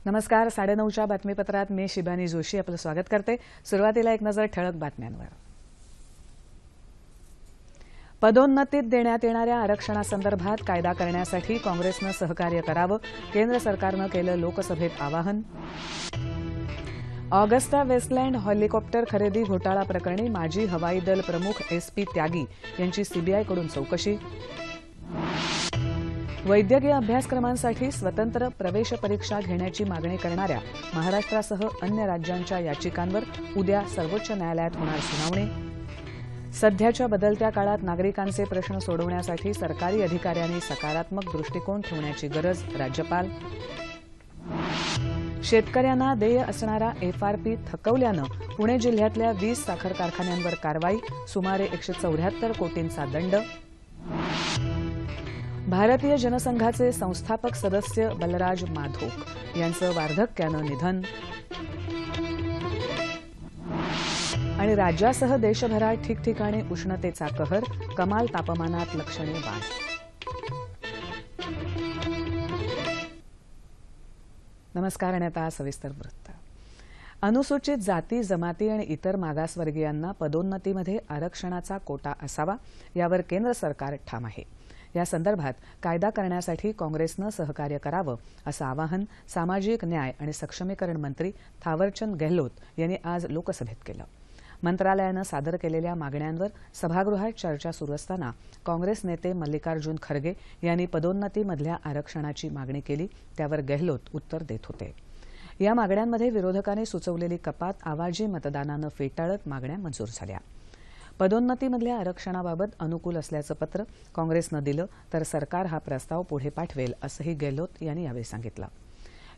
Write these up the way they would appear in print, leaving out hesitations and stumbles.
नमस्कार. 9:30च्या बातमीपत्रात मी शिबानी जोशी आपलं स्वागत करते. सुरुवातीला एक नजर ठळक बातम्यांवर. पदोन्नतीत देण्यात येणाऱ्या आरक्षणासंदर्भात कायदा करण्यासाठी काँग्रेसनं सहकार्य करावं, केंद्र सरकारनं केलं लोकसभेत आवाहन. ऑगस्टा वेस्टलँड हेलिकॉप्टर खरेदी घोटाळा प्रकरणी माजी हवाई दल प्रमुख SP त्यागी यांची सीबीआयकडून चौकशी. वैद्यकीय अभ्यासक्रमांसाठी स्वतंत्र प्रवेश परीक्षा घेण्याची मागणी करणाऱ्या महाराष्ट्रासह अन्य राज्यांच्या याचिकांवर उद्या सर्वोच्च न्यायालयात होणार सुनावणी. सध्याच्या बदलत्या काळात नागरिकांचे प्रश्न सोडवण्यासाठी सरकारी अधिकाऱ्यांनी सकारात्मक दृष्टिकोन ठेवण्याची गरज, राज्यपाल. शेतकऱ्यांना देय असणारा FRP थकवल्यानं पुणे जिल्ह्यातल्या 20 साखर कारखान्यांवर कारवाई, सुमारे 174 कोटींचा दंड. भारतीय जनसंघाचे संस्थापक सदस्य बलराज माधोक यांचं वार्धक्यानं निधन. आणि राज्यासह देशभरात ठिकठिकाणी उष्णतेचा कहर, कमाल तापमानात लक्षणीय वाढ. नमस्कार. आणि आता सविस्तर वृत्त. अनुसूचित जाती, जमाती आणि इतर मागासवर्गीयांना पदोन्नतीमध्ये आरक्षणाचा कोटा असावा, यावर केंद्र सरकार ठाम आहे. या संदर्भात कायदा करण्यासाठी काँग्रेसनं सहकार्य करावं, असं आवाहन सामाजिक न्याय आणि सक्षमीकरण मंत्री थावरचंद गेहलोत यांनी आज लोकसभेत केलं. मंत्रालयानं सादर केलेल्या मागण्यांवर सभागृहात चर्चा सुरू असताना काँग्रेस नेते मल्लिकार्जुन खरगे यांनी पदोन्नतीमधल्या आरक्षणाची मागणी केली, त्यावर गेहलोत उत्तर देत होते. या मागण्यांमध्ये विरोधकांनी सुचवलेली कपात आवाजी मतदानानं फेटाळत मागण्या मंजूर झाल्या. पदोन्नतीमधल्या आरक्षणाबाबत अनुकूल असल्याचं पत्र काँग्रेसनं दिलं तर सरकार हा प्रस्ताव पुढे पाठवेल, असंही गेहलोत यांनी यावेळी सांगितलं.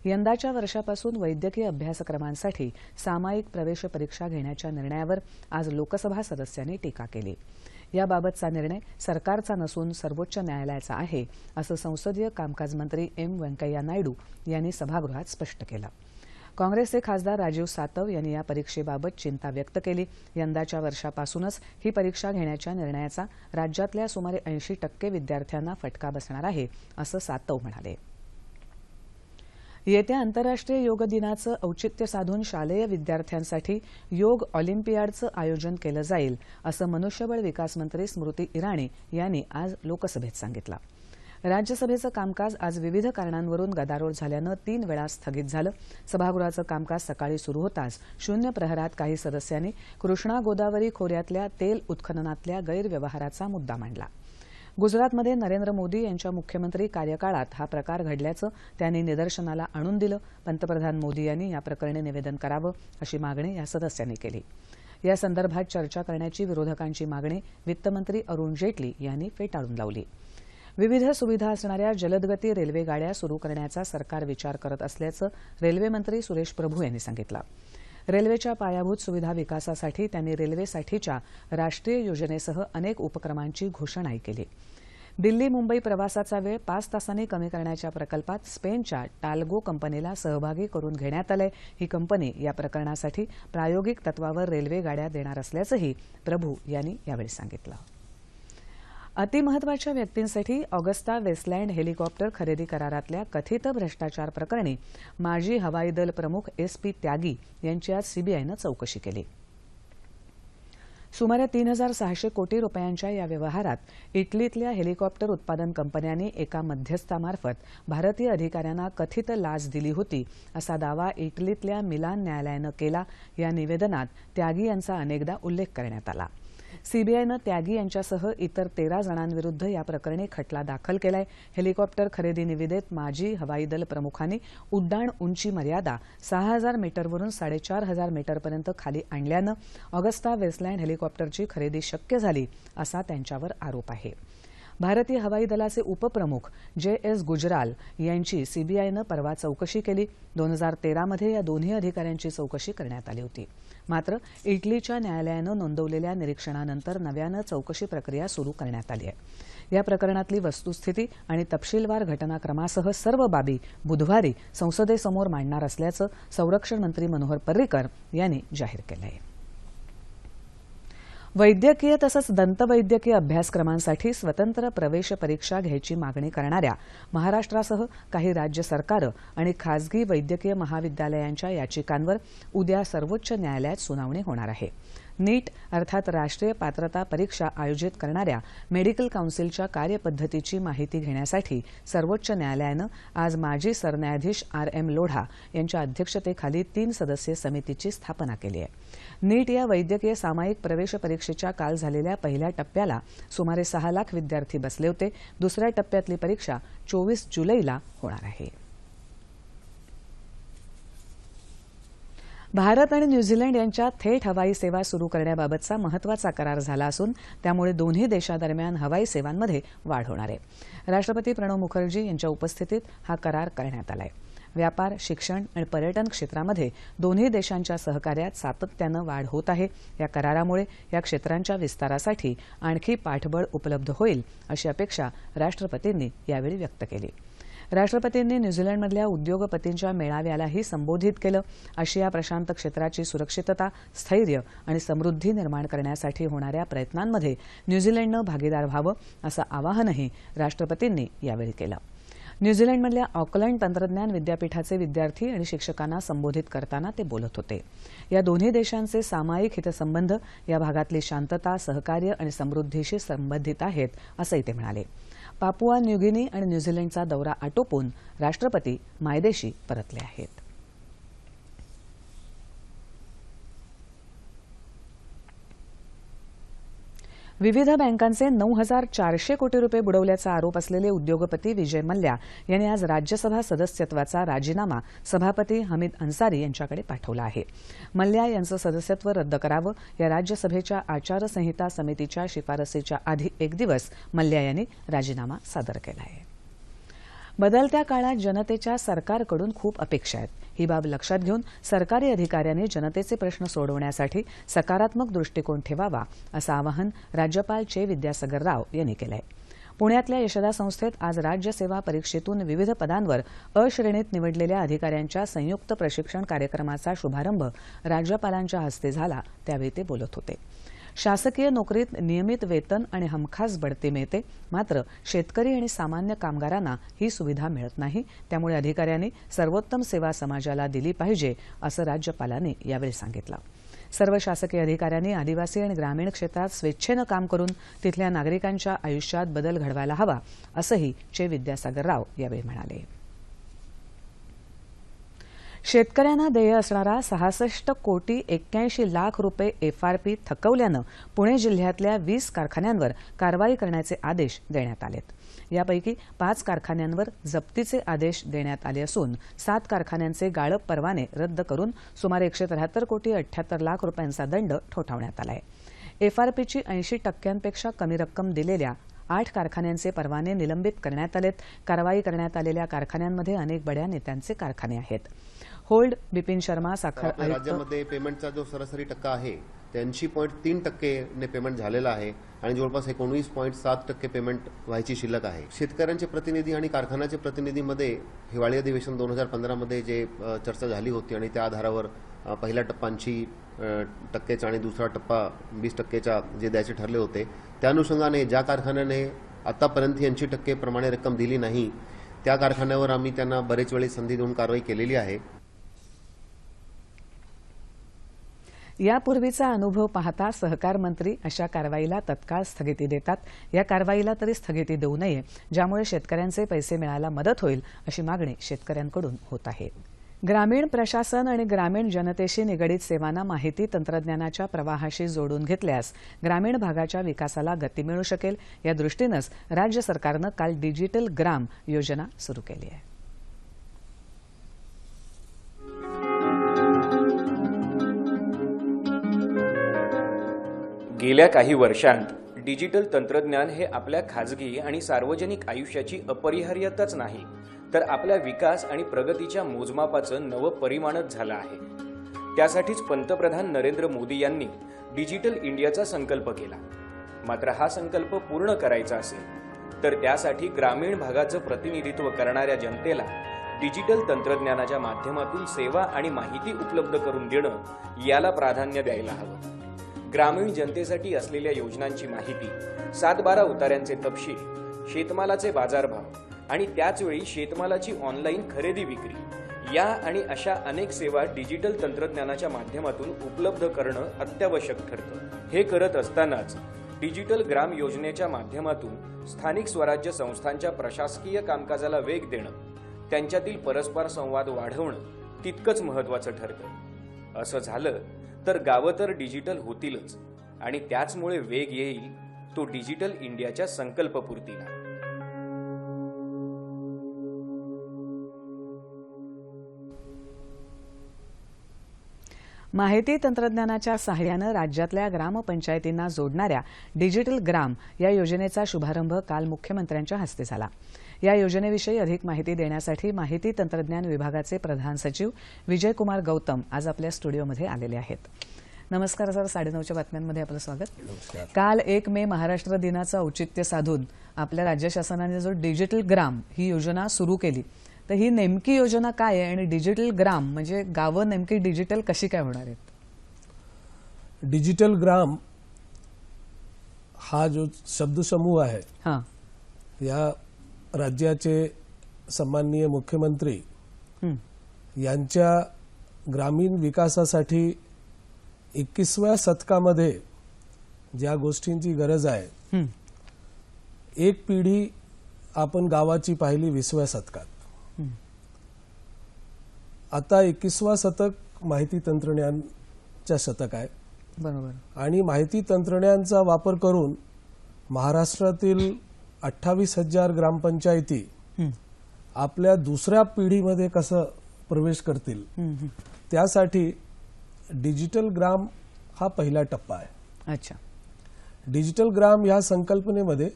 यंदाच्या वर्षापासून वैद्यकीय अभ्यासक्रमांसाठी सामायिक प्रवेश परीक्षा घेण्याच्या निर्णयावर आज लोकसभा सदस्यांनी टीका केली. याबाबतचा निर्णय सरकारचा नसून सर्वोच्च न्यायालयाचा आहे, असं संसदीय कामकाज मंत्री व्यंकय्या नायडू यांनी सभागृहात स्पष्ट केलं. काँग्रेसचे खासदार राजीव सातव यांनी या परीक्षेबाबत चिंता व्यक्त केली. यंदाच्या वर्षापासूनच ही परीक्षा घेण्याच्या निर्णयाचा राज्यातल्या सुमारे 80% विद्यार्थ्यांना फटका बसणार आहे, असं सातव म्हणाले. येत्या आंतरराष्ट्रीय योग दिनाचं औचित्य साधून शालेय विद्यार्थ्यांसाठी योग ऑलिम्पियाडचं आयोजन केलं जाईल, असं मनुष्यबळ विकास मंत्री स्मृती इराणी यांनी आज लोकसभेत सांगितलं. राज्यसभेचं कामकाज आज विविध कारणांवरून गदारोळ झाल्यानं 3 वेळा स्थगित झालं. सभागृहाचं कामकाज सकाळी सुरू होताच शून्य प्रहरात काही सदस्यांनी कृष्णा गोदावरी खोऱ्यातल्या तेल उत्खननातल्या गैरव्यवहाराचा मुद्दा मांडला. गुजरातमध्ये नरेंद्र मोदी यांच्या मुख्यमंत्री कार्यकाळात हा प्रकार घडल्याचं त्यांनी निदर्शनाला आणून दिलं. पंतप्रधान मोदी यांनी या प्रकरणी निवेदन करावं, अशी मागणी या सदस्यांनी केली. या संदर्भात चर्चा करण्याची विरोधकांची मागणी वित्तमंत्री अरुण जेटली यांनी फेटाळून लावली. विविध सुविधा असणाऱ्या जलदगती रेल्वे गाड्या सुरू करण्याचा सरकार विचार करत असल्याचं रेल्वेमंत्री सुरेश प्रभू यांनी सांगितलं. रेल्वेच्या पायाभूत सुविधा विकासासाठी त्यांनी रेल्वेसाठीच्या राष्ट्रीय योजनेसह अनेक उपक्रमांची घोषणाही केली. दिल्ली मुंबई प्रवासाचा वेळ 5 तासांनी कमी करण्याच्या प्रकल्पात स्पेनच्या टाल्गो कंपनीला सहभागी करून घेण्यात आलंय. ही कंपनी या प्रकरणासाठी प्रायोगिक तत्वावर रेल्वे गाड्या देणार असल्याचंही प्रभू यांनी यावेळी सांगितलं. अतिमहत्वाच्या व्यक्तींसाठी ऑगस्टा वेस्टलँड हेलिकॉप्टर खरेदी करारातल्या कथित भ्रष्टाचार प्रकरणी माजी हवाई दल प्रमुख SP त्यागी यांची आज सीबीआयनं चौकशी केली. सुमारे 3,600 कोटी रुपयांच्या या व्यवहारात इटलीतल्या हेलिकॉप्टर उत्पादन कंपन्यांनी एका मध्यस्थामार्फत भारतीय अधिकाऱ्यांना कथित लाच दिली होती, असा दावा इटलीतल्या मिलान न्यायालयानं केला. या निवेदनात त्यागी यांचा अनेकदा उल्लेख करण्यात आला. सीबीआयनं त्यागी यांच्यासह इतर 13 जणांविरुद्ध या प्रकरणी खटला दाखल केलाय. हेलिकॉप्टर खरेदी निविदेत माजी हवाई दल प्रमुखांनी उड्डाण उंची मर्यादा 6,000 मीटरवरून 4,500 मीटरपर्यंत खाली आणल्यानं ऑगस्टा वेस्टलँड हेलिकॉप्टरची खरेदी शक्य झाली, असा त्यांच्यावर आरोप आहे. भारतीय हवाई दलाचे उपप्रमुख JS गुजराल यांची सीबीआयनं परवा चौकशी केली. 2013 मध्ये या दोन्ही अधिकाऱ्यांची चौकशी करण्यात आली होती. मात्र इटलीच्या न्यायालयानं नोंदवलेल्या निरीक्षणानंतर नव्यानं चौकशी प्रक्रिया सुरू करण्यात आली आहे. या प्रकरणातली वस्तुस्थिती आणि तपशीलवार घटनाक्रमासह सर्व बाबी बुधवारी संसदेसमोर मांडणार असल्याचं संरक्षण मंत्री मनोहर पर्रिकर यांनी जाहीर केलं आहे. वैद्यकीय तसंच दंतवैद्यकीय अभ्यासक्रमांसाठी स्वतंत्र प्रवेश परीक्षा घ्यायची मागणी करणाऱ्या महाराष्ट्रासह काही राज्य सरकारं आणि खासगी वैद्यकीय महाविद्यालयांच्या याचिकांवर उद्या सर्वोच्च न्यायालयात सुनावणी होणार आहे. नीट अर्थात राष्ट्रीय पात्रता परीक्षा आयोजित करणाऱ्या मेडिकल काउन्सिलच्या कार्यपद्धतीची माहिती घेण्यासाठी सर्वोच्च न्यायालयानं आज माजी सरन्यायाधीश R.M. लोढा यांच्या अध्यक्षतेखाली 3 सदस्यीय समितीची स्थापना केली आहे. नीट या वैद्यकीय सामायिक प्रवेश परीक्षेच्या काल झालेल्या पहिल्या टप्प्याला सुमारे 6 लाख विद्यार्थी बसले होते. दुसऱ्या टप्प्यातली परीक्षा 24 जुलैला होणार आहे. भारत आणि न्यूझीलंड यांच्यात थेट हवाई सेवा सुरू करण्याबाबतचा महत्त्वाचा करार झाला असून त्यामुळे दोन्ही देशांदरम्यान हवाई सेवांमध्ये वाढ होणार आहे. राष्ट्रपती प्रणव मुखर्जी यांच्या उपस्थितीत हा करार करण्यात आला आहे. व्यापार, शिक्षण आणि पर्यटन क्षेत्रामध्ये दोन्ही देशांच्या सहकार्यात सातत्यानं वाढ होत आहे. या करारामुळे या क्षेत्रांच्या विस्तारासाठी आणखी पाठबळ उपलब्ध होईल अशी अपेक्षा राष्ट्रपतींनी यावेळी व्यक्त केली. राष्ट्रपतींनी न्यूझीलंडमधल्या उद्योगपतींच्या मेळाव्यालाही संबोधित केलं. आशिया प्रशांत क्षेत्राची सुरक्षितता, स्थैर्य आणि समृद्धी निर्माण करण्यासाठी होणाऱ्या प्रयत्नांमध्ये न्यूझीलंडनं भागीदार व्हावं असं आवाहनही राष्ट्रपतींनी यावेळी केलं. न्यूझीलंडमधल्या ऑकलंड तंत्रज्ञान विद्यापीठाचे विद्यार्थी आणि शिक्षकांना संबोधित करताना ते बोलत होते. या दोन्ही देशांचे सामायिक हितसंबंध या भागातली शांतता, सहकार्य आणि समृद्धीशी संबंधित आहेत असंही ते म्हणाले. पापुआ न्यूगिनी आणि न्यूझीलंडचा दौरा आटोपून राष्ट्रपती मायदेशी परतले आहेत. विविध बँकांचे 9,400 कोटी रुपये बुडवल्याचा आरोप असलेले उद्योगपती विजय मल्ल्या यांनी आज राज्यसभा सदस्यत्वाचा राजीनामा सभापती हमीद अन्सारी यांच्याकडे पाठवला आहे. मल्ल्या यांचं सदस्यत्व रद्द करावं या राज्यसभेच्या आचारसंहिता समितीच्या शिफारसीच्या आधी एक दिवस मल्ल्या यांनी राजीनामा सादर केला आहे. बदलत्या काळात जनतेच्या सरकारकडून खूप अपेक्षा आहेत. ही बाब लक्षात घेऊन सरकारी अधिकाऱ्यांनी जनतेचे प्रश्न सोडवण्यासाठी सकारात्मक दृष्टिकोन ठेवावा असं आवाहन राज्यपाल चे विद्यासागर राव यांनी केलं आहे. पुण्यातल्या यशदा संस्थेत आज राज्य सेवा परीक्षेतून विविध पदांवर अ श्रेणीत निवडलेल्या अधिकाऱ्यांच्या संयुक्त प्रशिक्षण कार्यक्रमाचा शुभारंभ राज्यपालांच्या हस्ते झाला. त्यावेळी ते बोलत होते. शासकीय नोकरीत नियमित वेतन आणि हमखास बढती मिळते, मात्र शेतकरी आणि सामान्य कामगारांना ही सुविधा मिळत नाही. त्यामुळे अधिकाऱ्यांनी सर्वोत्तम सेवा समाजाला दिली पाहिजे असं राज्यपालांनी यावेळी सांगितलं. सर्व शासकीय अधिकाऱ्यांनी आदिवासी आणि ग्रामीण क्षेत्रात स्वेच्छेनं काम करून तिथल्या नागरिकांच्या आयुष्यात बदल घडवायला हवा असंही चे विद्यासागर राव यावेळी म्हणाले. शेतकऱ्यांना देय असणारा 66 कोटी 81 लाख रुपये FRP थकवल्यानं पुणे जिल्ह्यातल्या 20 कारखान्यांवर कारवाई करण्याचे आदेश देण्यात आलेत. यापैकी 5 कारखान्यांवर जप्तीचे आदेश देण्यात आले असून 7 कारखान्यांचे गाळप परवाने रद्द करून सुमारे 173 कोटी 78 लाख रुपयांचा दंड ठोठावण्यात आला आहे. FRPची 80% कमी रक्कम दिलेल्या 8 कारखान्यांचे परवाने निलंबित करण्यात आलेत. कारवाई करण्यात आलेल्या कारखान्यांमध्ये अनेक बड्या नेत्यांचे कारखाने आहेत. होल्ड बिपिन शर्मा साखर आयुक्त. राज्यामध्ये पेमेंटचा जो सरासरी टक्का आहे 83.3% ने पेमेंट झालेला आहे आणि जवळपास 19.7% पेमेंट व्हायची शिल्लक आहे. शेतकऱ्यांचे प्रतिनिधी आणि कारखान्याचे प्रतिनिधीमध्ये हिवाळी अधिवेशन 2015 मध्ये जे चर्चा झाली होती आणि त्या आधारावर पहिला टप्पा 80% आणि दुसरा टप्पा 20% जे द्यायचे ठरले होते, त्या अनुषंगाने ज्या कारखान्याने आतापर्यंत 80% प्रमाणे रक्कम दिली नाही त्या कारखान्यावर आम्ही त्यांना बरेच वेळी संधी देऊन कारवाई केलेली आहे. यापूर्वीचा अनुभव पाहता सहकार मंत्री अशा कारवाईला तत्काळ स्थगिती देतात. या कारवाईला तरी स्थगिती देऊ नये, ज्यामुळे शेतकऱ्यांचे पैसे मिळायला मदत होईल अशी मागणी शेतकऱ्यांकडून होत आहे. ग्रामीण प्रशासन आणि ग्रामीण जनतेशी निगडीत सेवांना माहिती तंत्रज्ञानाच्या प्रवाहाशी जोडून घेतल्यास ग्रामीण भागाच्या विकासाला गती मिळू शकेल. या दृष्टीनंच राज्य सरकारनं काल डिजिटल ग्राम योजना सुरू केली आहे. गेल्या काही वर्षांत डिजिटल तंत्रज्ञान हे आपल्या खाजगी आणि सार्वजनिक आयुष्याची अपरिहार्यताच नाही, तर आपल्या विकास आणि प्रगतीच्या मोजमापाचं नवं परिमाणच झालं आहे. त्यासाठीच पंतप्रधान नरेंद्र मोदी यांनी डिजिटल इंडियाचा संकल्प केला. मात्र हा संकल्प पूर्ण करायचा असेल तर त्यासाठी ग्रामीण भागाचं प्रतिनिधित्व करणाऱ्या जनतेला डिजिटल तंत्रज्ञानाच्या माध्यमातून सेवा आणि माहिती उपलब्ध करून देणं याला प्राधान्य द्यायला हवं. ग्रामीण जनतेसाठी असलेल्या योजनांची माहिती, 7/12 उतार्यांचे तपशील, शेतमालाचे बाजारभाव आणि त्याचवेळी शेतमालाची ऑनलाईन खरेदी विक्री या आणि अशा अनेक सेवा डिजिटल तंत्रज्ञानाच्या माध्यमातून उपलब्ध करणं अत्यावश्यक ठरतं. हे करत असतानाच डिजिटल ग्राम योजनेच्या माध्यमातून स्थानिक स्वराज्य संस्थांच्या प्रशासकीय कामकाजाला वेग देणं, त्यांच्यातील परस्पर संवाद वाढवणं तितकंच महत्त्वाचं ठरतं. असं झालं तर गावं तर डिजिटल होतीलच आणि त्याचमुळे वेग येईल तो डिजिटल इंडियाच्या संकल्पपूर्तीला. माहिती तंत्रज्ञानाच्या सहाय्यानं राज्यातल्या ग्रामपंचायतींना जोडणाऱ्या डिजिटल ग्राम या योजनेचा शुभारंभ काल मुख्यमंत्र्यांच्या हस्ते झाला. या योजनेविषयी अधिक माहिती देण्यासाठी माहिती तंत्रज्ञान विभागाचे प्रधान सचिव विजयकुमार गौतम आज आपल्या स्टुडिओमध्ये आलेले आहेत. नमस्कार सर, 9:30च्या बातम्यांमध्ये आपलं स्वागत. काल 1 मे महाराष्ट्र दिनाचं औचित्य साधून आपल्या राज्य शासनाने जो डिजिटल ग्राम ही योजना सुरू केली, तर ही नेमकी योजना काय आहे आणि डिजिटल ग्राम म्हणजे गावं नेमकी डिजिटल कशी काय होणार आहेत? डिजिटल ग्राम हा जो शब्दसमूह आहे, या राज्याचे सन्माननीय मुख्यमंत्री यांच्या ग्रामीण विकासासाठी 21व्या शतकामध्ये ज्या गोष्टींची गरज आहे, एक पिढी आपण गावाची पाहिली 20व्या शतकात. आता 21वा शतक माहिती तंत्रज्ञानच्या शतक आहे. बरोबर. आणि माहिती तंत्रज्ञानाचा वापर करून महाराष्ट्रातील 28,000 ग्रामपंचायती आपल्या दुसऱ्या पिढीमध्ये कसं प्रवेश करतील, त्यासाठी डिजिटल ग्राम हा पहिला टप्पा आहे. अच्छा. डिजिटल ग्राम ह्या संकल्पनेमध्ये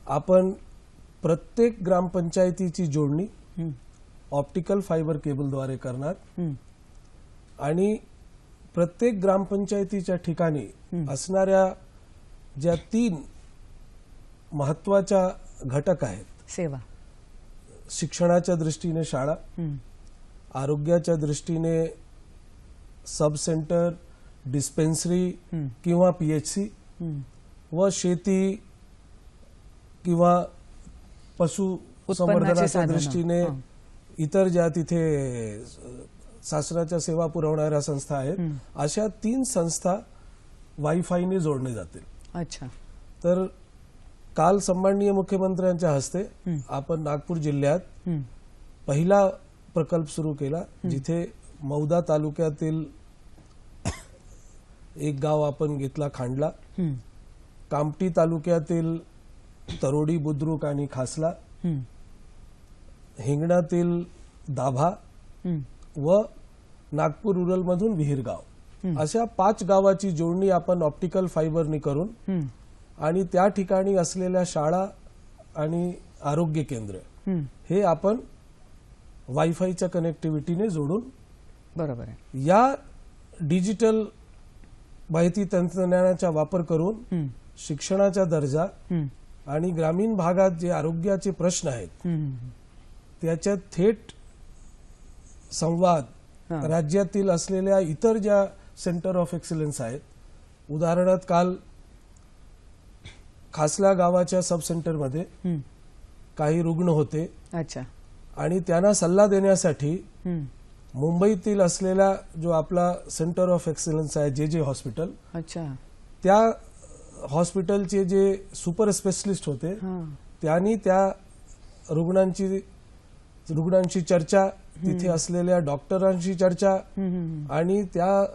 आपण प्रत्येक ग्रामपंचायतीची जोडणी ऑप्टिकल फायबर केबलद्वारे करणार आणि प्रत्येक ग्रामपंचायतीच्या ठिकाणी असणाऱ्या ज्या 3 महत्वाच्या घटक आहेत, सेवा, शिक्षणाच्या दृष्टीने शाळा, आरोग्याच्या दृष्टीने सब सेंटर, डिस्पेन्सरी किंवा PHC, व शेती किंवा पशु संवर्धनाच्या दृष्टीने इतर ज्या तिथे शासनाच्या सेवा पुरवणाऱ्या संस्था आहेत, अशा 3 संस्था वायफायने जोडले जातील. अच्छा. तर काल सन्माननीय मुख्यमंत्र्यांच्या हस्ते आपण नागपूर जिल्ह्यात पहिला प्रकल्प सुरू केला, जिथे मौदा तालुक्यातील एक गाव आपण घेतला खांडला, कामठी तालुक्यातील तरोडी, बुद्रुक आणि खासला, हिंगणातील दाभा व नागपूर रुरल मधून विहीरगाव, अशा 5 गावाची जोडणी आपण ऑप्टिकल फायबरने करून आणि त्या ठिकाणी असलेल्या शाळा आणि आरोग्य केंद्र हे आपण वायफायच्या कनेक्टिव्हिटीने जोडून, बरोबर आहे, या डिजिटल माहिती तंत्रज्ञानाचा वापर करून शिक्षणाचा दर्जा आणि ग्रामीण भागात जे आरोग्याचे प्रश्न आहेत त्याच्यात थेट संवाद राज्यातील असलेल्या इतर ज्या सेंटर ऑफ एक्सलन्स आहेत, उदाहरणार्थ काल खासला गावाच्या सब सेंटरमध्ये काही रुग्ण होते. अच्छा. आणि त्यांना सल्ला देण्यासाठी मुंबईतील असलेला जो आपला सेंटर ऑफ एक्सलन्स आहे, जे हॉस्पिटल, अच्छा, त्या हॉस्पिटलचे जे सुपर स्पेशलिस्ट होते, त्यांनी त्या रुग्णांची चर्चा, तिथे असलेल्या डॉक्टरांशी चर्चा आणि त्या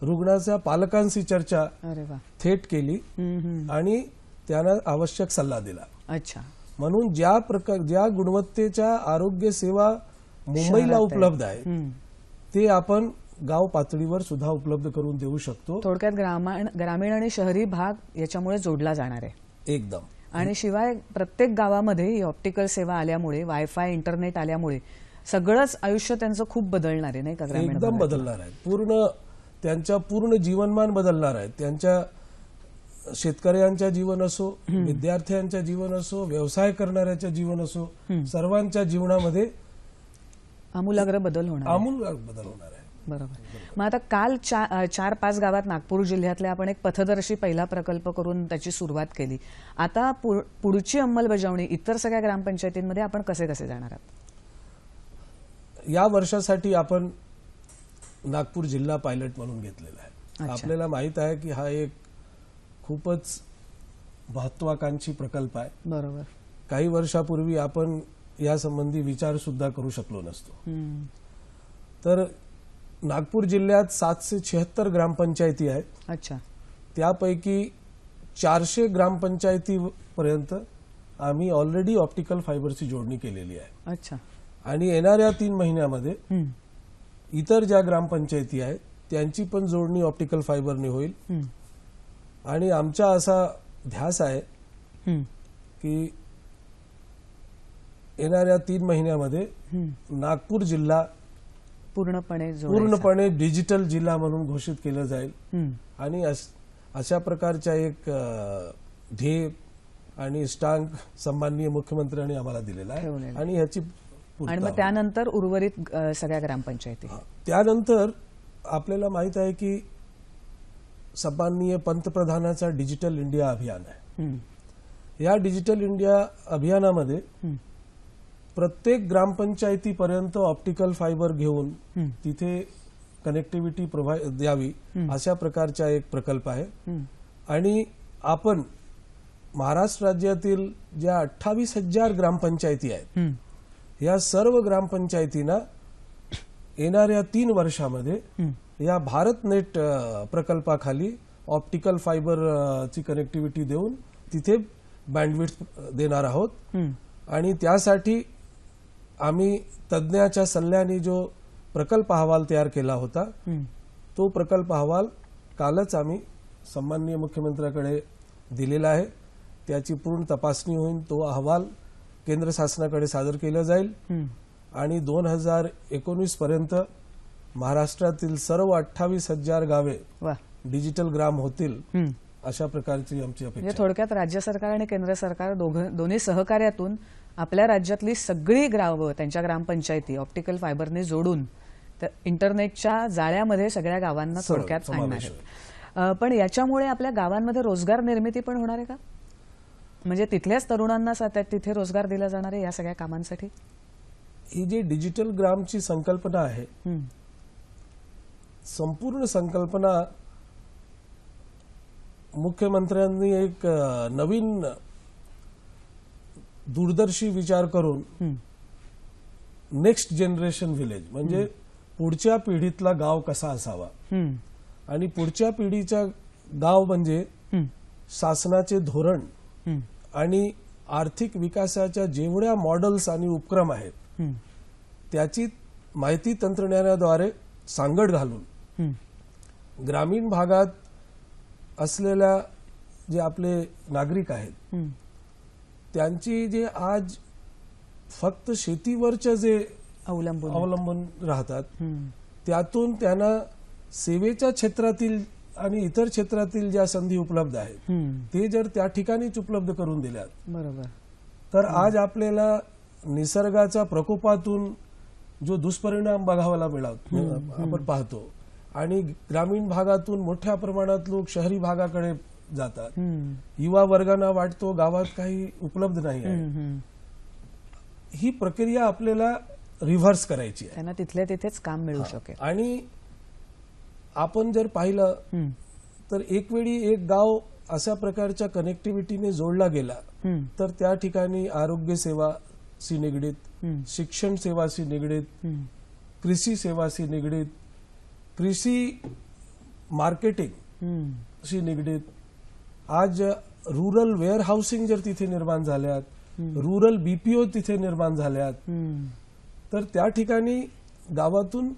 रुग्णाच्या पालकांशी चर्चा थेट केली आणि त्यांना आवश्यक सल्ला दिला. अच्छा. म्हणून ज्या गुणवत्तेच्या आरोग्य सेवा मुंबईला उपलब्ध आहे, ते आपण गाव पातळीवर सुद्धा उपलब्ध करून देऊ शकतो. थोडक्यात ग्रामीण आणि शहरी भाग याच्यामुळे जोडला जाणार आहे एकदम. आणि शिवाय प्रत्येक गावामध्ये ही ऑप्टिकल सेवा आल्यामुळे, वायफाय, इंटरनेट आल्यामुळे सगळंच आयुष्य त्यांचं खूप बदलणार आहे, नाही का? ग्रामीण एकदम बदलणार आहे. त्यांच्या पूर्ण जीवनमान बदलणार आहे. त्यांच्या शेतकऱ्यांच्या जीवन असो, विद्यार्थ्यांच्या जीवन असो, व्यवसाय करणाऱ्याच्या जीवन असो, सर्वांच्या जीवनामध्ये आमूलाग्र बदल होणार आहे. बरोबर. मग आता काल 4-5 गावात नागपूर जिल्ह्यातल्या आपण एक पथदर्शी पहिला प्रकल्प करून त्याची सुरुवात केली. आता पुढची अंमलबजावणी इतर सगळ्या ग्रामपंचायतींमध्ये आपण कसे जाणार आहात? या वर्षासाठी आपण नागपूर जिल्हा पायलट म्हणून घेतलेला आहे. अच्छा. आपल्याला माहित आहे की हा एक खूपच महत्वाकांक्षी प्रकल्प आहे. बरोबर. काही वर्षापूर्वी आपण यासंबंधी विचार सुद्धा करू शकलो नसतो. तर नागपूर जिल्ह्यात 776 ग्रामपंचायती आहेत. अच्छा. त्यापैकी 400 ग्रामपंचायतीपर्यंत आम्ही ऑलरेडी ऑप्टिकल फायबरची जोडणी केलेली आहे. अच्छा. आणि येणाऱ्या 3 महिन्यामध्ये इतर ज्या ग्रामपंचायती आहेत त्यांची पण जोडणी ऑप्टिकल फायबरने होईल. आणि आमचा असा ध्यास आहे की येणाऱ्या 3 महिन्यामध्ये नागपूर जिल्हा पूर्णपणे डिजिटल जिल्हा म्हणून घोषित केलं जाईल. आणि अशा प्रकारच्या एक ध्येय आणि स्टांक सन्माननीय मुख्यमंत्र्यांनी आम्हाला दिलेला आहे. आणि ह्याची आणि मग त्यानंतर उर्वरित सगळ्या ग्रामपंचायती. त्यानंतर आपल्याला माहित आहे की सन्माननीय पंतप्रधानाचा डिजिटल इंडिया अभियान आहे. या डिजिटल इंडिया अभियानामध्ये प्रत्येक ग्रामपंचायतीपर्यंत ऑप्टिकल फायबर घेऊन तिथे कनेक्टिव्हिटी द्यावी अशा प्रकारचा एक प्रकल्प आहे. आणि आपण महाराष्ट्र राज्यातील ज्या 28,000 ग्रामपंचायती आहेत या सर्व ग्रामपंचायतींना येणाऱ्या 3 वर्षामध्ये या भारत नेट प्रकल्पाखाली ऑप्टिकल फायबरची कनेक्टिव्हिटी देऊन तिथे बँडविड्थ देणार आहोत. आणि त्यासाठी आम्ही तज्ज्ञाच्या सल्ल्याने जो प्रकल्प अहवाल तयार केला होता तो प्रकल्प अहवाल कालच आम्ही सन्माननीय मुख्यमंत्र्याकडे दिलेला आहे. त्याची पूर्ण तपासणी होऊन तो अहवाल केंद्र शासनाकडे सादर केला जाईल. आणि 2019 पर्यंत महाराष्ट्रातील सर्व 28,000 गावे डिजिटल ग्राम होतील अशा प्रकारची आमची अपेक्षा. म्हणजे थोडक्यात राज्य सरकार आणि केंद्र सरकार दोन्ही सहकार्यातून आपल्या राज्यातली सगळी गावं त्यांच्या ग्रामपंचायती ऑप्टिकल फायबरने जोडून इंटरनेटच्या जाळ्यामध्ये सगळ्या गावांना थोडक्यात आणणार आहेत. पण याच्यामुळे आपल्या गावांमध्ये रोजगार निर्मिती पण होणार आहे का? म्हणजे तिथल्याच तरुणांना तिथे रोजगार दिला जाणार आहे या सगळ्या कामांसाठी? ही जी डिजिटल ग्रामची संकल्पना आहे संपूर्ण संकल्पना मुख्यमंत्र्यांनी एक नवीन दूरदर्शी विचार करून नेक्स्ट जनरेशन विलेज म्हणजे पुढच्या पिढीतला गाव कसा असावा आणि पुढच्या पिढीचा गाव म्हणजे शासनाचे धोरण आणि आर्थिक विकासाच्या जेवढ्या मॉडेल्स आणि उपक्रम आहेत त्याची माहिती तंत्रज्ञानाद्वारे सांगड घालून ग्रामीण भागात असलेल्या जे आपले नागरिक आहेत त्यांची जे आज फक्त शेतीवरच्या जे अवलंबून राहतात त्यातून त्यांना सेवेच्या क्षेत्रातील आणि इतर क्षेत्रातील ज्या संधी उपलब्ध आहेत ते जर त्या ठिकाणीच उपलब्ध करून दिल्यात बरोबर तर आज आपल्याला निसर्गाच्या प्रकोपातून जो दुष्परिणाम बघायला मिळत आपण पाहतो आणि ग्रामीण भागातून मोठ्या प्रमाणात लोक शहरी भागाकडे जातात. युवा वर्गांना वाटतो गावात काही उपलब्ध नाही आहे. ही प्रक्रिया आपल्याला रिव्हर्स करायची आहे. त्यांना तिथल्या तिथेच काम मिळू शकेल. आणि आपण जर पाहिलं तर एक वेळी एक गाव अशा प्रकारच्या कनेक्टिव्हिटीने जोडला गेला तर त्या ठिकाणी आरोग्य सेवाशी निगडीत, शिक्षण सेवाशी निगडीत, कृषी सेवाशी निगडीत, कृषी मार्केटिंग निगडीत, आज रूरल वेअर हाऊसिंग जर तिथे निर्माण झाल्यात, रूरल बीपीओ तिथे निर्माण झाल्यात तर त्या ठिकाणी गावातून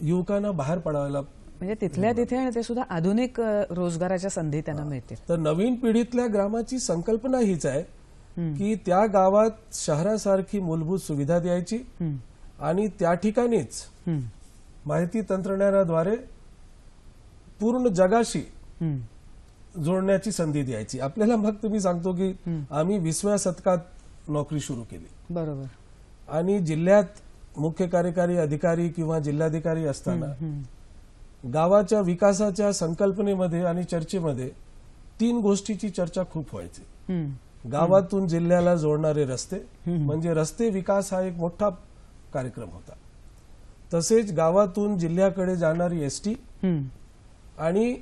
युवकांना बाहेर पडायला म्हणजे तिथल्या तिथे आणि ते सुद्धा आधुनिक रोजगाराच्या संधी त्यांना मिळतील. तर नवीन पिढीतल्या ग्रामाची संकल्पना हीच आहे की त्या गावात शहरासारखी मूलभूत सुविधा द्यायची आणि त्या ठिकाणीच माहिती तंत्रज्ञानाद्वारे पूर्ण जगाशी जोडण्याची संधी द्यायची. आपल्याला फक्त मी सांगतो की आम्ही 20व्या शतकात नोकरी सुरू केली. बरोबर. आणि जिल्ह्यात मुख्य कार्यकारी अधिकारी किंवा जिल्हाधिकारी असताना गावाच्या विकासाच्या संकल्पनेमध्ये आणि चर्चेमध्ये 3 गोष्टीची चर्चा खूप व्हायची. गावातून जिल्ह्याला जोडणारे रस्ते, म्हणजे रस्ते विकास हा एक मोठा कार्यक्रम होता. तसेच गावातून जिल्ह्याकडे जाणारी एसटी आणि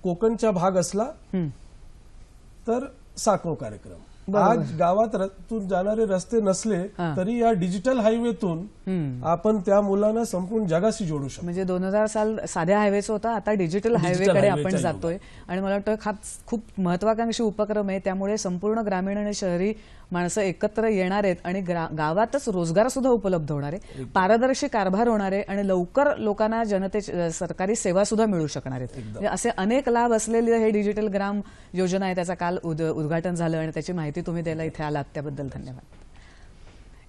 कोकणचा भाग असला तर साखो कार्यक्रम. आज गावातून जाणारे रस्ते नसले तरी या डिजिटल हायवेतून आपण त्या मुलांना संपूर्ण जगाशी जोडू शकतो. म्हणजे 2000 साल साध्या हायवेचं होता, आता डिजिटल हायवेकडे आपण जातोय. आणि मला वाटतं हा खूप महत्वाकांक्षी उपक्रम आहे. त्यामुळे संपूर्ण ग्रामीण आणि शहरी माणसं एकत्र येणार आहेत आणि गावातच रोजगार सुद्धा उपलब्ध होणार आहे, पारदर्शी कारभार होणार आहे आणि लवकर लोकांना जनतेची सरकारी सेवा सुद्धा मिळू शकणार आहेत. म्हणजे असे अनेक लाभ असलेले हे डिजिटल ग्राम योजना आहे. त्याचा काल उद्घाटन झालं आणि त्याची माहिती तुम्ही द्यायला इथे आलात त्याबद्दल धन्यवाद.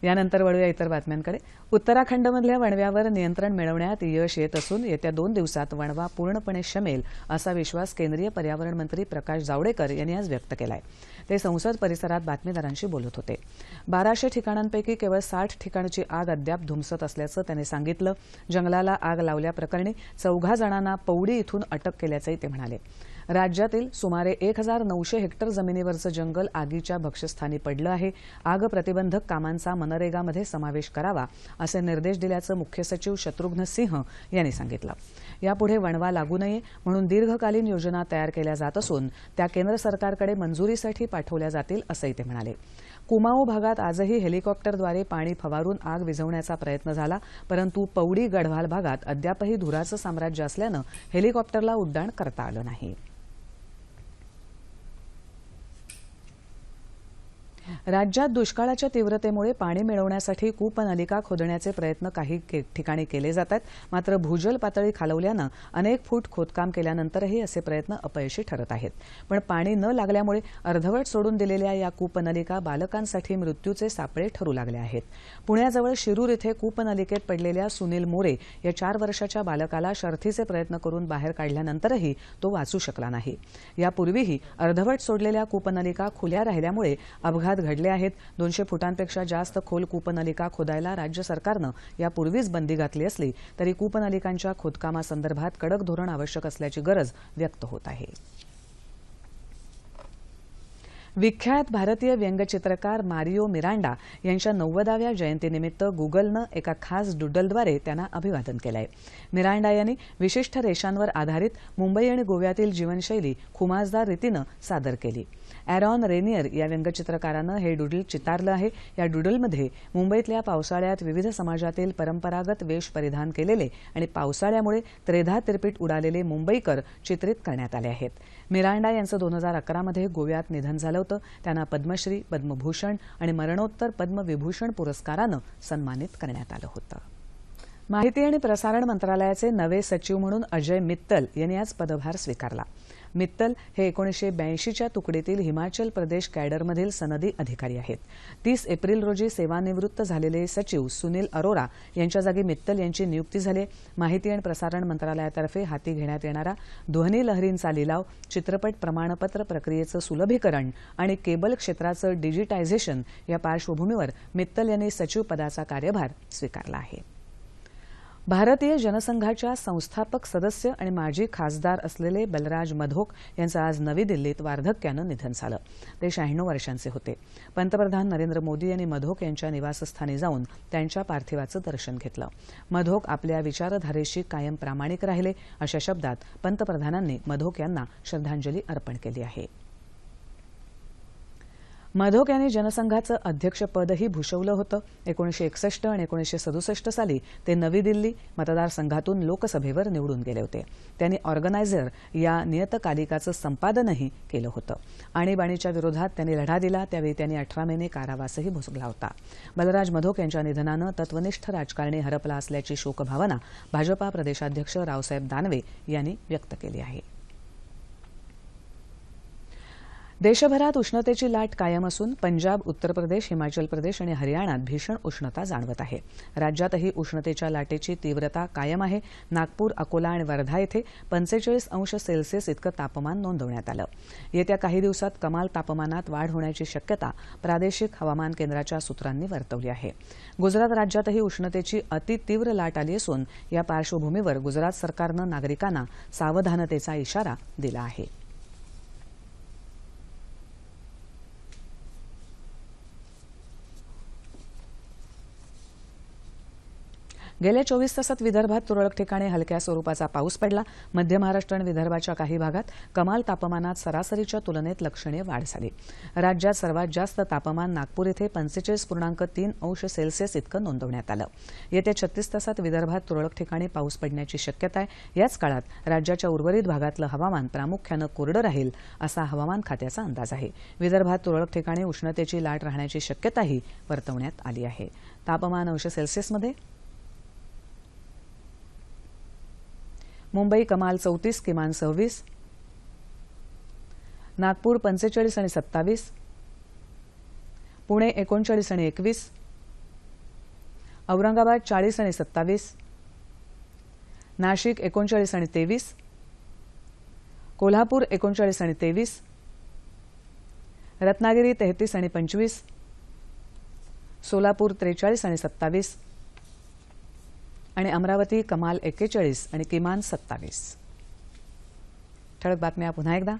यानंतर वळूया इतर बातम्यांकडे. उत्तराखंडमधल्या वणव्यावर नियंत्रण मिळवण्यात यश येत असून येत्या 2 दिवसात वणवा पूर्णपणे शमेल असा विश्वास केंद्रीय पर्यावरण मंत्री प्रकाश जावडेकर यांनी आज व्यक्त केलाय. ते संसद परिसरात बातमीदारांशी बोलत होते. 1200 ठिकाणांपैकी केवळ 60 ठिकाणची आग अद्याप धुमसत असल्याचं त्यांनी सांगितलं. जंगलाला आग लावल्याप्रकरणी 14 जणांना पौडी इथून अटक केल्याचंही ते म्हणाले. राज्यातील सुमारे 1900 हेक्टर जमिनीवरचं जंगल आगीच्या भक्ष्यस्थानी पडलं आहे. आग प्रतिबंधक कामांचा मनरेगामध्ये समावेश करावा असे निर्देश दिल्याचं मुख्य सचिव शत्रुघ्न सिंह यांनी सांगितलं. यापुढे वणवा लागू नये म्हणून दीर्घकालीन योजना तयार केल्या जात असून त्या केंद्र सरकारकडे मंजुरीसाठी पाठवल्या जातील असंही ते म्हणाले. कुमाऊ भागात आजही हेलिकॉप्टरद्वारे पाणी फवारून आग विझवण्याचा प्रयत्न झाला, परंतु पौडी गढवाल भागात अद्यापही धुराचं साम्राज्य असल्यानं हेलिकॉप्टरला उड्डाण करता आलं नाही. राज्यात दुष्काळाच्या तीव्रतेमुळे पाणी मिळवण्यासाठी कूपनलिका खोदण्याचे प्रयत्न काही ठिकाणी केले जात आहेत. मात्र भूजल पातळी खालवल्यानं अनेक फूट खोदकाम केल्यानंतरही असे प्रयत्न अपयशी ठरत आहेत. पण पाणी न लागल्यामुळे अर्धवट सोडून दिलेल्या या कूपनलिका बालकांसाठी मृत्यूचे सापळे ठरू लागले आहेत. पुण्याजवळ शिरूर इथे कूपनलिकेत पडलेल्या सुनील मोरे या 4 वर्षाच्या बालकाला शर्थीचे प्रयत्न करून बाहेर काढल्यानंतरही तो वाचू शकला नाही. यापूर्वीही अर्धवट सोडलेल्या कूपनलिका खुल्या राहिल्यामुळे अपघात घडले आहेत. 200 फुटांपेक्षा जास्त खोल कूपनलिका खोदायला राज्य सरकारनं यापूर्वीच बंदी घातली असली तरी कूपनलिकांच्या खोदकामासंदर्भात कडक धोरण आवश्यक असल्याची गरज व्यक्त होत आहे. विख्यात भारतीय व्यंगचित्रकार मारिओ मिरांडा यांच्या 90व्या जयंतीनिमित्त गुगलनं एका खास डुडलद्वारे त्यांना अभिवादन केलंय. मिरांडा यांनी विशिष्ट रेषांवर आधारित मुंबई आणि गोव्यातील जीवनशैली खुमासदार रीतीनं सादर केली. ॲरॉन रेनियर या व्यंगचित्रकारानं हे डुडल चितारलं आहे. या डुडलमध्ये मुंबईतल्या पावसाळ्यात विविध समाजातील परंपरागत वेश परिधान केलेले आणि पावसाळ्यामुळे त्रेधा तिरपीट उडालेले मुंबईकर चित्रित करण्यात आले आहेत. मिरांडा यांचं 2011 मध्ये गोव्यात निधन झालं होतं. त्यांना पद्मश्री, पद्मभूषण आणि मरणोत्तर पद्मविभूषण पुरस्कारानं सन्मानित करण्यात आलं होतं. माहिती आणि प्रसारण मंत्रालयाचे नवे सचिव म्हणून अजय मित्तल यांनी आज पदभार स्वीकारला. मित्तल हे 1982च्या तुकडीतील हिमाचल प्रदेश कॅडरमधील सनदी अधिकारी आहेत. 30 एप्रिल रोजी सेवानिवृत्त झालेले सचिव सुनील अरोरा यांच्या जागी मित्तल यांची नियुक्ती झाली. माहिती आणि प्रसारण मंत्रालयातर्फे हाती घेण्यात येणारा ध्वनी लहरींचा लिलाव, चित्रपट प्रमाणपत्र प्रक्रियेचं सुलभीकरण आणि केबल क्षेत्राचं डिजिटायझेशन या पार्श्वभूमीवर मित्तल यांनी सचिव पदाचा कार्यभार स्वीकारला आहे. भारतीय जनसंघाच्या संस्थापक सदस्य आणि माजी खासदार असलेले बलराज मधोक यांचं आज नवी दिल्लीत वार्धक्यानं निधन झालं. ते 96 वर्षांचे होते. पंतप्रधान नरेंद्र मोदी यांनी मधोक यांच्या निवासस्थानी जाऊन त्यांच्या पार्थिवाचं दर्शन घेतलं. मधोक आपल्या विचारधारेशी कायम प्रामाणिक राहिले अशा शब्दात पंतप्रधानांनी मधोक यांना श्रद्धांजली अर्पण केली आहे. मधोक यांनी जनसंघाचं अध्यक्षपदही भूषवलं होतं. 1961 आणि 1967 साली ते नवी दिल्ली मतदारसंघातून लोकसभेवर निवडून गेले होते. त्यांनी ऑर्गनायझर या नियतकालिकाचं संपादनही केलं होतं. आणीबाणीच्या विरोधात त्यांनी लढा दिला. त्यावेळी त्यांनी 18 महिने कारावासही भोगला होता. बलराज मधोक यांच्या निधनानं तत्वनिष्ठ राजकारणी हरपला असल्याची शोकभावना भाजपा प्रदेशाध्यक्ष रावसाहेब दानवे यांनी व्यक्त केली आहे. देशभरात उष्णतेची लाट कायम असून पंजाब, उत्तर प्रदेश, हिमाचल प्रदेश आणि हरियाणात भीषण उष्णता जाणवत आहे. राज्यातही उष्णतेच्या लाटेची तीव्रता कायम आहे. नागपूर, अकोला आणि वर्धा येथे 45° इतकं तापमान नोंदवण्यात आलं. येत्या काही दिवसात कमाल तापमानात वाढ होण्याची शक्यता प्रादेशिक हवामान केंद्राच्या सूत्रांनी वर्तवली आहे. गुजरात राज्यातही उष्णतेची अतितीव्र लाट आली असून या पार्श्वभूमीवर गुजरात सरकारनं नागरिकांना सावधानतेचा इशारा दिला आहे. गेल्या 24 तासात विदर्भात तुरळक ठिकाणी हलक्या स्वरूपाचा पाऊस पडला. मध्य महाराष्ट्र आणि विदर्भाच्या काही भागात कमाल तापमानात सरासरीच्या तुलनेत लक्षणीय वाढ झाली. राज्यात सर्वात जास्त तापमान नागपूर येथे 45.3° इतकं नोंदवण्यात आलं. येत्या 36 तासात विदर्भात तुरळक ठिकाणी पाऊस पडण्याची शक्यता आहे. याच काळात राज्याच्या उर्वरित भागातलं हवामान प्रामुख्यानं कोरडं राहील असा हवामान खात्याचा अंदाज आहे. विदर्भात तुरळक ठिकाणी उष्णतेची लाट राहण्याची शक्यताही वर्तवण्यात आली आहे. तापमान °C मुंबई कमाल 34, किमान 26, नागपूर 45 आणि 27, पुणे 39 आणि 21, औरंगाबाद 40 आणि 27, नाशिक 39 आणि 23, कोल्हापूर 39 आणि 23, रत्नागिरी 33 आणि 25, सोलापूर 43 आणि 27 आणि अमरावती कमाल 41 आणि किमान 27. ठळक बातम्या पुन्हा एकदा.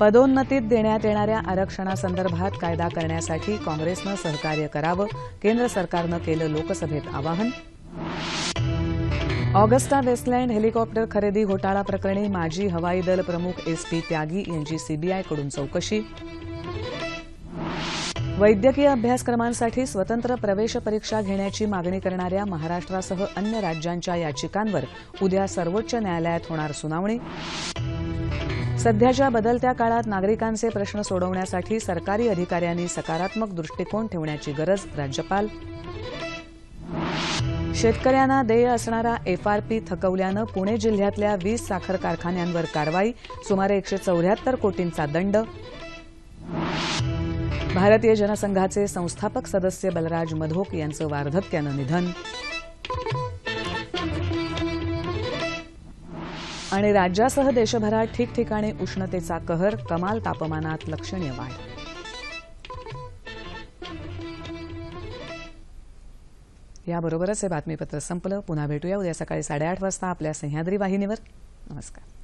पदोन्नतीत देण्यात येणाऱ्या आरक्षणासंदर्भात कायदा करण्यासाठी काँग्रेसनं सहकार्य करावं, केंद्र सरकारनं केलं लोकसभेत आवाहन. ऑगस्टा वेस्टलँड हेलिकॉप्टर खरेदी घोटाळा प्रकरणी माजी हवाई दल प्रमुख SP त्यागी यांची CBIकडून चौकशी. वैद्यकीय अभ्यासक्रमांसाठी स्वतंत्र प्रवेश परीक्षा घेण्याची मागणी करणाऱ्या महाराष्ट्रासह अन्य राज्यांच्या याचिकांवर उद्या सर्वोच्च न्यायालयात होणार सुनावणी. सध्याच्या बदलत्या काळात नागरिकांचे प्रश्न सोडवण्यासाठी सरकारी अधिकाऱ्यांनी सकारात्मक दृष्टिकोन ठेवण्याची गरज, राज्यपाल. शेतकऱ्यांना देय असणारा FRP थकवल्यानं पुणे जिल्ह्यातल्या 20 साखर कारखान्यांवर कारवाई, सुमारे 174 कोटींचा दंड. भारतीय जनसंघाचे संस्थापक सदस्य बलराज मधोक यांचं वार्धक्यानं निधन. आणि राज्यासह देशभरात ठिकठिकाणी उष्णतेचा कहर, कमाल तापमानात लक्षणीय वाढ. याबरोबरच हे बातमीपत्र संपलं. पुन्हा भेटूया उद्या सकाळी 8:30 वाजता आपल्या सह्याद्री वाहिनीवर. नमस्कार.